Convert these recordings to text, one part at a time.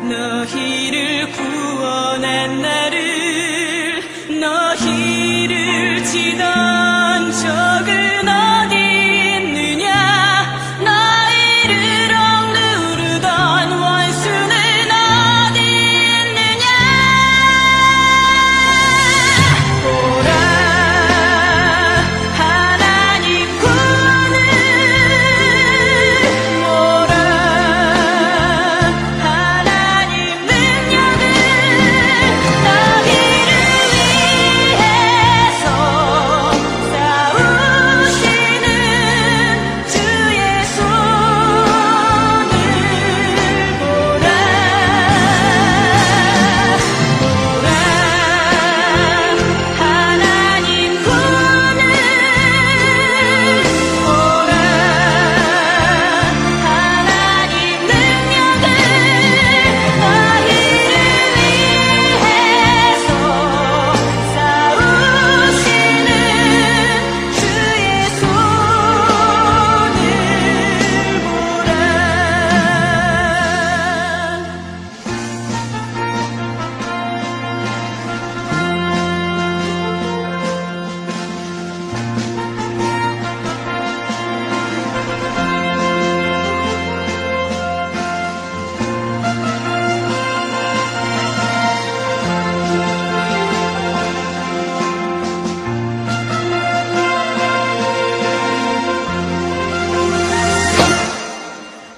너희를 구원한 나를 너희를 치던 적은 어디 있느냐 너희를 억누르던 원수는 어디 있느냐 보라 하나님 구원을 보라 하나님 능력을 너희를 위해서 싸우시는 주의 손을 보라 보라 하나님 구원을 보라 하나님 능력을 너희를 위해서 싸우시는 주의 손을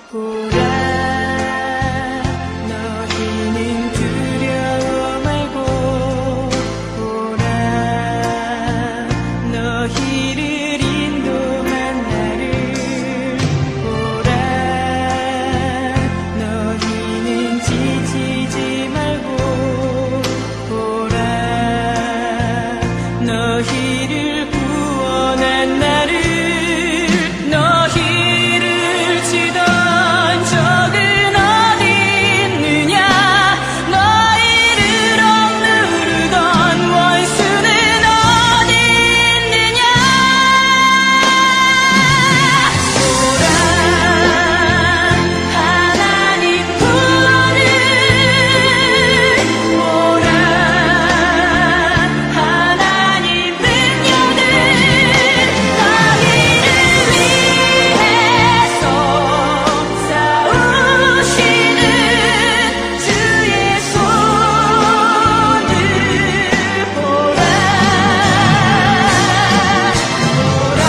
보라 너희는 두려워 말고 보라 너희를 인도한 나를 보라 너희는 지치지 말고 보라 너희를 구원한 나를 너희를 치던 적은 어디 있느냐 너희를 억누르던 원수는 어디 있느냐 보라 하나님 구원을 보라 하나님 능력을 너희를 위해서 싸우시는 주의 손을 보라 보라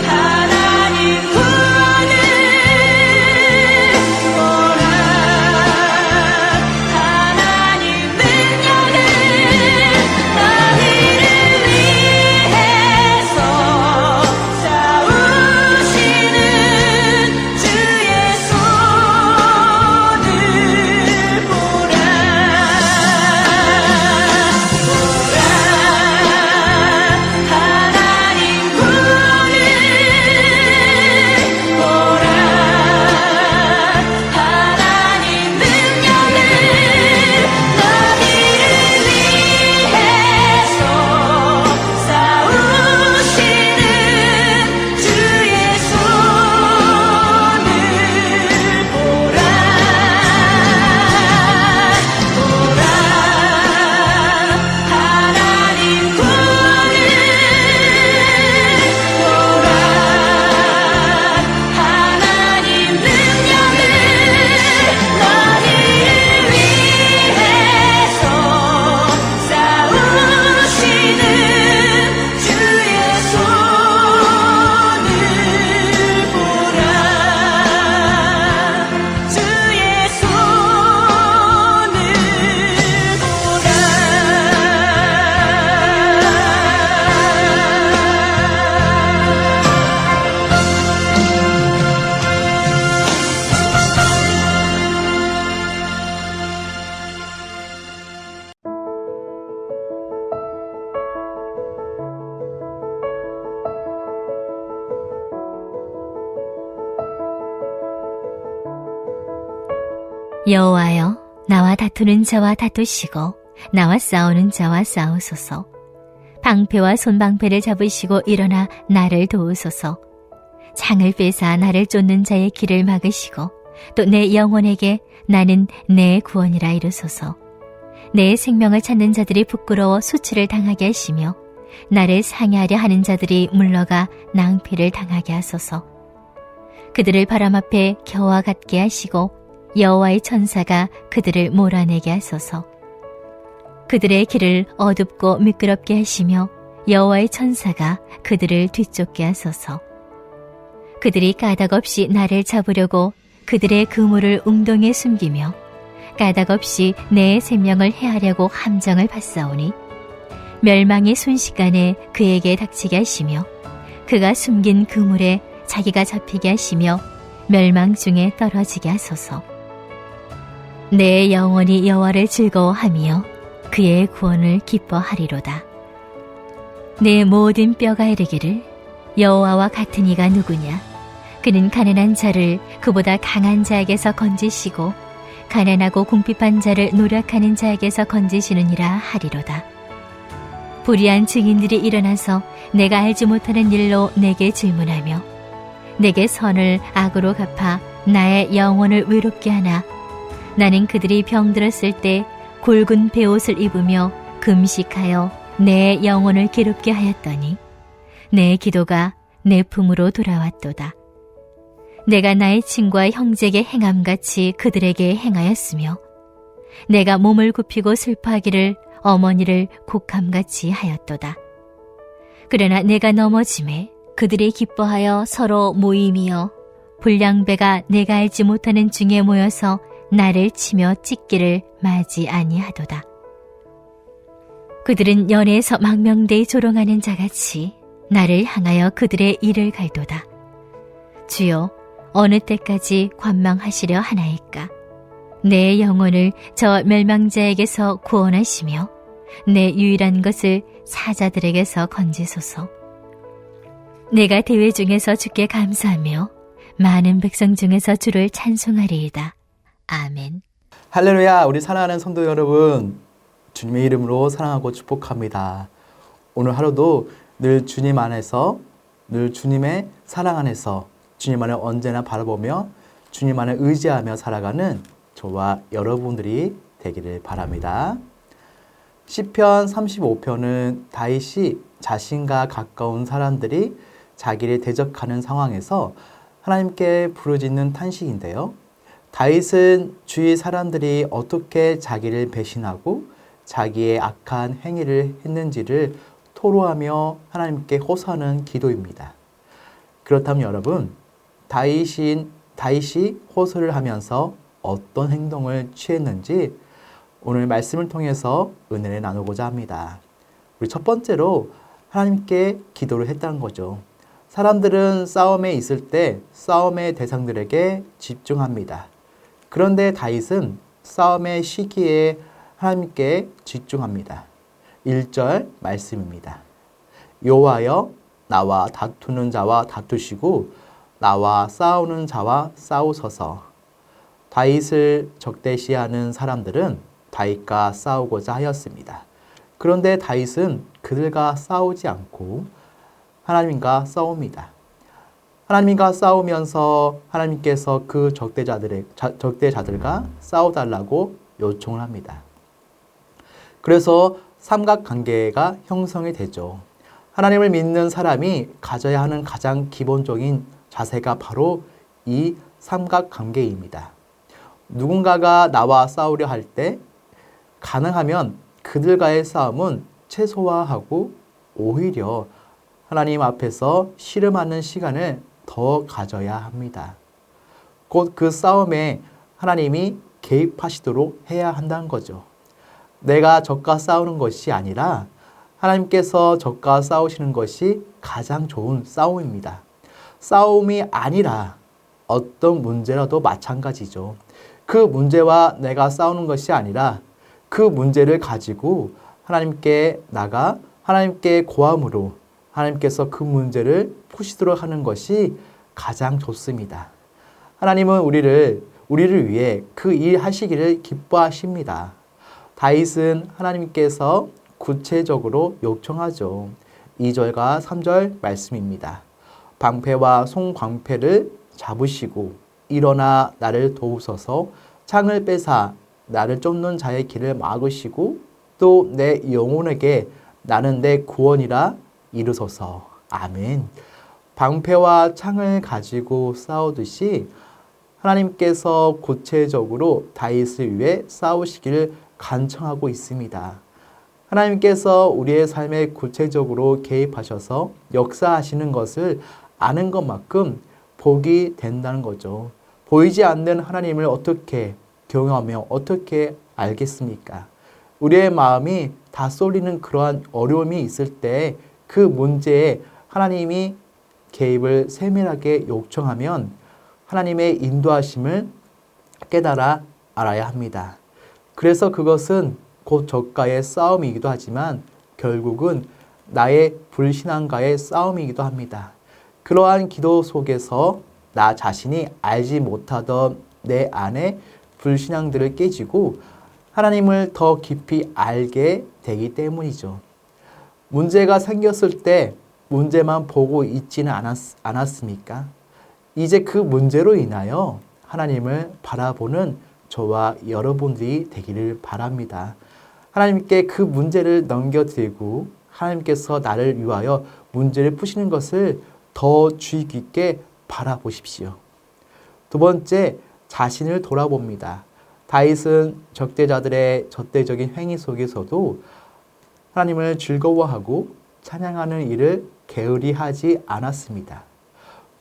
하나님 구원을 보라 하나님 능력을 너희를 위해서 싸우시는 주의 손을 보라 보라 하나님 구원을 보라 하나님 능력을 너희를 위해서 싸우시는 주의 손을 보라 보라 하나님 구원을 보라 하나님 능력을 너희를 위해서 싸우시는 주의 손을 보라 주의 손을 여호와여, 나와 다투는 자와 다투시고 나와 싸우는 자와 싸우소서. 방패와 손방패를 잡으시고 일어나 나를 도우소서. 창을 빼사 나를 쫓는 자의 길을 막으시고 또 내 영혼에게 나는 내 구원이라 이르소서. 내 생명을 찾는 자들이 부끄러워 수치를 당하게 하시며 나를 상해하려 하는 자들이 물러가 낭피를 당하게 하소서. 그들을 바람 앞에 겨와 같게 하시고 여호와의 천사가 그들을 몰아내게 하소서. 그들의 길을 어둡고 미끄럽게 하시며 여호와의 천사가 그들을 뒤쫓게 하소서. 그들이 까닭없이 나를 잡으려고 그들의 그물을 웅덩이에 숨기며 까닭없이 내 생명을 해하려고 함정을 받사오니 멸망이 순식간에 그에게 닥치게 하시며 그가 숨긴 그물에 자기가 잡히게 하시며 멸망 중에 떨어지게 하소서. 내 영혼이 여호와를 즐거워하며 그의 구원을 기뻐하리로다. 내 모든 뼈가 이르기를 여호와와 같은 이가 누구냐? 그는 가난한 자를 그보다 강한 자에게서 건지시고 가난하고 궁핍한 자를 노력하는 자에게서 건지시느니라 하리로다. 불의한 증인들이 일어나서 내가 알지 못하는 일로 내게 질문하며 내게 선을 악으로 갚아 나의 영혼을 외롭게 하나. 나는 그들이 병들었을 때 굵은 베옷을 입으며 금식하여 내 영혼을 괴롭게 하였더니 내 기도가 내 품으로 돌아왔도다. 내가 나의 친구와 형제에게 행함같이 그들에게 행하였으며 내가 몸을 굽히고 슬퍼하기를 어머니를 곡함같이 하였도다. 그러나 내가 넘어짐에 그들이 기뻐하여 서로 모임이여 불량배가 내가 알지 못하는 중에 모여서 나를 치며 찢기를 마지 아니하도다. 그들은 연애에서 망명되이 조롱하는 자같이 나를 향하여 그들의 이를 갈도다. 주여, 어느 때까지 관망하시려 하나이까? 내 영혼을 저 멸망자에게서 구원하시며 내 유일한 것을 사자들에게서 건지소서. 내가 대회 중에서 주께 감사하며 많은 백성 중에서 주를 찬송하리이다. 아멘. 할렐루야. 우리 사랑하는 성도 여러분, 주님의 이름으로 사랑하고 축복합니다. 오늘 하루도 늘 주님 안에서, 늘 주님의 사랑 안에서 주님 안을 언제나 바라보며 주님 안을 의지하며 살아가는 저와 여러분들이 되기를 바랍니다. 시편 35편은 다윗이 자신과 가까운 사람들이 자기를 대적하는 상황에서 하나님께 부르짖는 탄식인데요. 다윗은 주위 사람들이 어떻게 자기를 배신하고 자기의 악한 행위를 했는지를 토로하며 하나님께 호소하는 기도입니다. 그렇다면 여러분, 다윗이 호소를 하면서 어떤 행동을 취했는지 오늘 말씀을 통해서 은혜를 나누고자 합니다. 우리 첫 번째로 하나님께 기도를 했다는 거죠. 사람들은 싸움에 있을 때 싸움의 대상들에게 집중합니다. 그런데 다윗은 싸움의 시기에 하나님께 집중합니다. 1절 말씀입니다. 여호와여, 나와 다투는 자와 다투시고 나와 싸우는 자와 싸우소서. 다윗을 적대시하는 사람들은 다윗과 싸우고자 하였습니다. 그런데 다윗은 그들과 싸우지 않고 하나님과 싸웁니다. 하나님과 싸우면서 하나님께서 그 적대자들과 싸워달라고 요청을 합니다. 그래서 삼각관계가 형성이 되죠. 하나님을 믿는 사람이 가져야 하는 가장 기본적인 자세가 바로 이 삼각관계입니다. 누군가가 나와 싸우려 할 때 가능하면 그들과의 싸움은 최소화하고 오히려 하나님 앞에서 씨름하는 시간을 더 가져야 합니다. 곧 그 싸움에 하나님이 개입하시도록 해야 한다는 거죠. 내가 적과 싸우는 것이 아니라 하나님께서 적과 싸우시는 것이 가장 좋은 싸움입니다. 싸움이 아니라 어떤 문제라도 마찬가지죠. 그 문제와 내가 싸우는 것이 아니라 그 문제를 가지고 하나님께 나가 하나님께 고함으로 하나님께서 그 문제를 푸시도록 하는 것이 가장 좋습니다. 하나님은 우리를 위해 그 일 하시기를 기뻐하십니다. 다윗은 하나님께서 구체적으로 요청하죠. 2절과 3절 말씀입니다. 방패와 송방패를 잡으시고 일어나 나를 도우소서. 창을 빼사 나를 쫓는 자의 길을 막으시고 또 내 영혼에게 나는 내 구원이라 이르소서. 아멘. 방패와 창을 가지고 싸우듯이 하나님께서 구체적으로 다윗을 위해 싸우시기를 간청하고 있습니다. 하나님께서 우리의 삶에 구체적으로 개입하셔서 역사하시는 것을 아는 것만큼 복이 된다는 거죠. 보이지 않는 하나님을 어떻게 경험하며 어떻게 알겠습니까? 우리의 마음이 다 쏠리는 그러한 어려움이 있을 때 그 문제에 하나님이 개입을 세밀하게 요청하면 하나님의 인도하심을 깨달아 알아야 합니다. 그래서 그것은 곧 적과의 싸움이기도 하지만 결국은 나의 불신앙과의 싸움이기도 합니다. 그러한 기도 속에서 나 자신이 알지 못하던 내 안에 불신앙들을 깨지고 하나님을 더 깊이 알게 되기 때문이죠. 문제가 생겼을 때 문제만 보고 있지는 않았습니까? 이제 그 문제로 인하여 하나님을 바라보는 저와 여러분들이 되기를 바랍니다. 하나님께 그 문제를 넘겨드리고 하나님께서 나를 위하여 문제를 푸시는 것을 더 주의 깊게 바라보십시오. 두 번째, 자신을 돌아봅니다. 다윗은 적대자들의 적대적인 행위 속에서도 하나님을 즐거워하고 찬양하는 일을 게으리하지 않았습니다.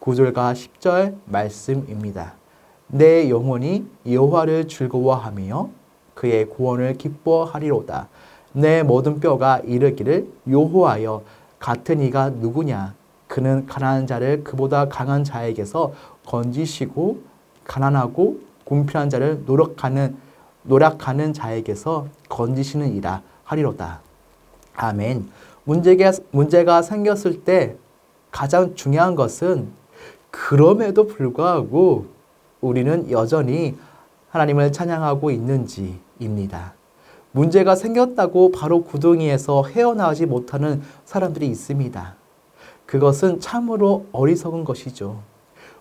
9절과 10절 말씀입니다. 내 영혼이 여호와를 즐거워하며 그의 구원을 기뻐하리로다. 내 모든 뼈가 이르기를 여호와여 같은 이가 누구냐? 그는 가난한 자를 그보다 강한 자에게서 건지시고 가난하고 궁핍한 자를 노력하는 자에게서 건지시는 이라 하리로다. 아멘. 문제가 생겼을 때 가장 중요한 것은 그럼에도 불구하고 우리는 여전히 하나님을 찬양하고 있는지입니다. 문제가 생겼다고 바로 구덩이에서 헤어나오지 못하는 사람들이 있습니다. 그것은 참으로 어리석은 것이죠.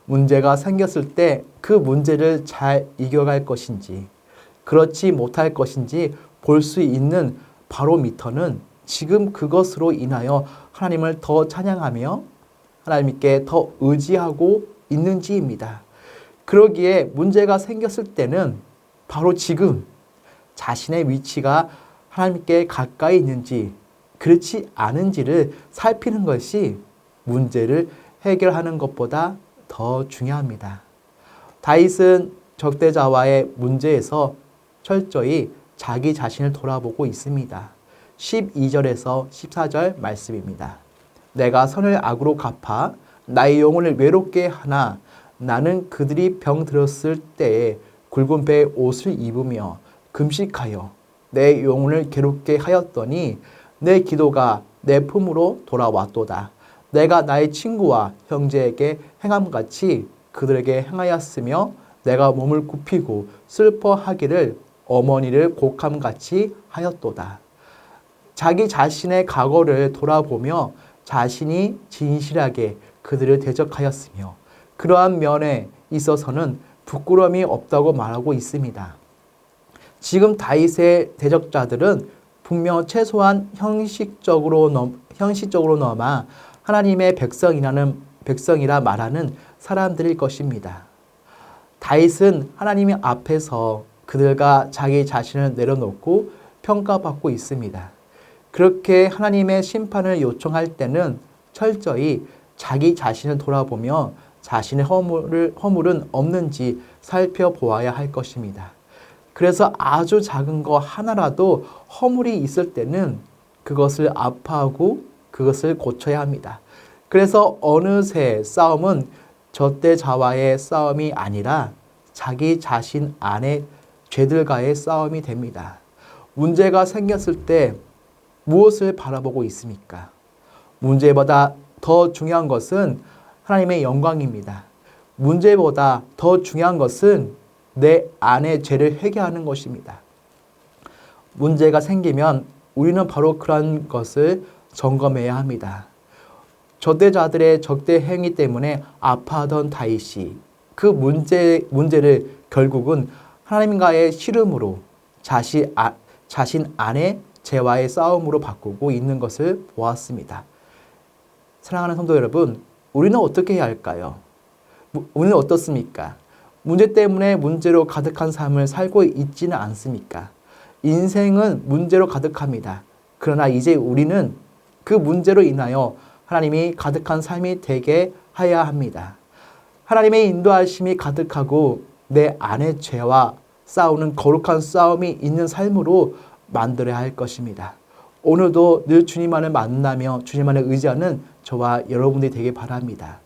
문제가 생겼을 때 그 문제를 잘 이겨갈 것인지 그렇지 못할 것인지 볼 수 있는 바로미터는 지금 그것으로 인하여 하나님을 더 찬양하며 하나님께 더 의지하고 있는지입니다. 그러기에 문제가 생겼을 때는 바로 지금 자신의 위치가 하나님께 가까이 있는지 그렇지 않은지를 살피는 것이 문제를 해결하는 것보다 더 중요합니다. 다윗은 적대자와의 문제에서 철저히 자기 자신을 돌아보고 있습니다. 12절에서 14절 말씀입니다. 내가 선을 악으로 갚아 나의 영혼을 외롭게 하나 나는 그들이 병들었을 때에 굵은 배의 옷을 입으며 금식하여 내 영혼을 괴롭게 하였더니 내 기도가 내 품으로 돌아왔도다. 내가 나의 친구와 형제에게 행함같이 그들에게 행하였으며 내가 몸을 굽히고 슬퍼하기를 어머니를 곡함같이 하였도다. 자기 자신의 과거를 돌아보며 자신이 진실하게 그들을 대적하였으며 그러한 면에 있어서는 부끄러움이 없다고 말하고 있습니다. 지금 다윗의 대적자들은 분명 최소한 형식적으로나마 하나님의 백성이라 말하는 사람들일 것입니다. 다윗은 하나님 앞에서 그들과 자기 자신을 내려놓고 평가받고 있습니다. 그렇게 하나님의 심판을 요청할 때는 철저히 자기 자신을 돌아보며 자신의 허물은 없는지 살펴보아야 할 것입니다. 그래서 아주 작은 거 하나라도 허물이 있을 때는 그것을 아파하고 그것을 고쳐야 합니다. 그래서 어느새 싸움은 적대자와의 싸움이 아니라 자기 자신 안의 죄들과의 싸움이 됩니다. 문제가 생겼을 때 무엇을 바라보고 있습니까? 문제보다 더 중요한 것은 하나님의 영광입니다. 문제보다 더 중요한 것은 내 안의 죄를 회개하는 것입니다. 문제가 생기면 우리는 바로 그런 것을 점검해야 합니다. 적대자들의 적대 행위 때문에 아파하던 다윗이 그 문제를 결국은 하나님과의 씨름으로 자신 안에 죄와의 싸움으로 바꾸고 있는 것을 보았습니다. 사랑하는 성도 여러분, 우리는 어떻게 해야 할까요? 우리는 어떻습니까? 문제 때문에 문제로 가득한 삶을 살고 있지는 않습니까? 인생은 문제로 가득합니다. 그러나 이제 우리는 그 문제로 인하여 하나님이 가득한 삶이 되게 하여야 합니다. 하나님의 인도하심이 가득하고 내 안의 죄와 싸우는 거룩한 싸움이 있는 삶으로 만들어야 할 것입니다. 오늘도 늘 주님만을 만나며 주님만을 의지하는 저와 여러분들이 되길 바랍니다.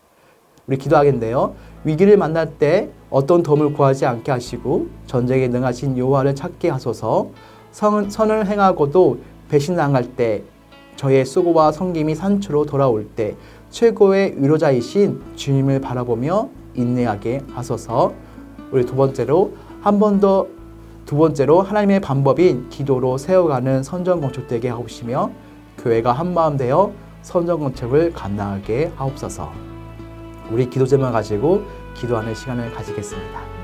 우리 기도하겠는데요. 위기를 만날 때 어떤 도움을 구하지 않게 하시고 전쟁에 능하신 여호와를 찾게 하소서. 선을 행하고도 배신당할 때 저의 수고와 섬김이 산초로 돌아올 때 최고의 위로자이신 주님을 바라보며 인내하게 하소서. 우리 두 번째로 하나님의 방법인 기도로 세워가는 선전건축되게 하옵시며 교회가 한마음 되어 선전건축을 감당하게 하옵소서. 우리 기도 제목을 가지고 기도하는 시간을 가지겠습니다.